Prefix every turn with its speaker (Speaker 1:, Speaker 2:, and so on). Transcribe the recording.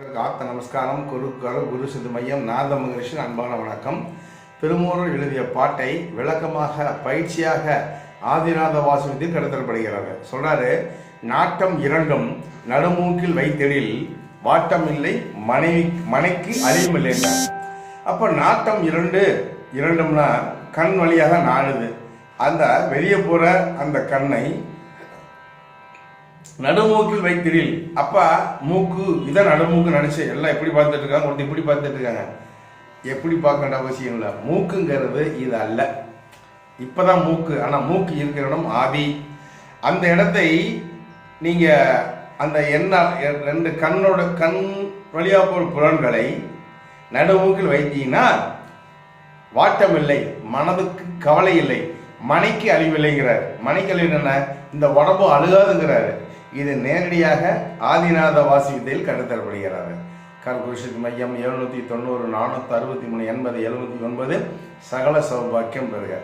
Speaker 1: ஆத்த நமஸ்காரம் குரு சித்து மையம் நாத மகரிஷின் அன்பான வணக்கம். திருமூரர் எழுதிய பாட்டை விளக்கமாக பயிற்சியாக ஆதிநாத வாசுவத்தில் கடத்தப்படுகிறார். சொல்றாரு, நாட்டம் இரண்டும் நடுமூக்கில் வைத்தெழில் வாட்டம் இல்லை மனைக்கு அழியும் இல்லை. அப்போ நாட்டம் இரண்டும்னா கண் வழியாக நாடுது. அந்த வெளியே போற அந்த கண்ணை நடுமூக்கில் வைத்திரில். அப்பா மூக்கு இதான் நடுமூக்கு நினைச்சு எல்லாம் எப்படி பார்த்துட்டு இருக்காங்க, ஒருத்தர் இப்படி பார்த்துட்டு இருக்காங்க. எப்படி பார்க்க வேண்டிய அவசியம் இல்லை. மூக்குங்கிறது இது அல்ல, இப்பதான் மூக்கு. ஆனா மூக்கு இருக்கிற இடம் ஆதி. அந்த இடத்தை நீங்க அந்த ரெண்டு கண் வழியா போற புலன்களை நடுமூக்கில் வைத்தீங்கன்னா வாட்டம் இல்லை, மனதுக்கு கவலை இல்லை, மனைக்கு அழிவில்லைங்கிறார். மனைக்கு அழிவு என்ன? இந்த உடம்பு அழுகாதுங்கிறாரு. இது நேரடியாக ஆதிநாத வாசியத்தில் கருத்தரப்படுகிறார். குருஷித் மையம் 790 463 80 79 சகல சௌபாக்கியம் பெறுக.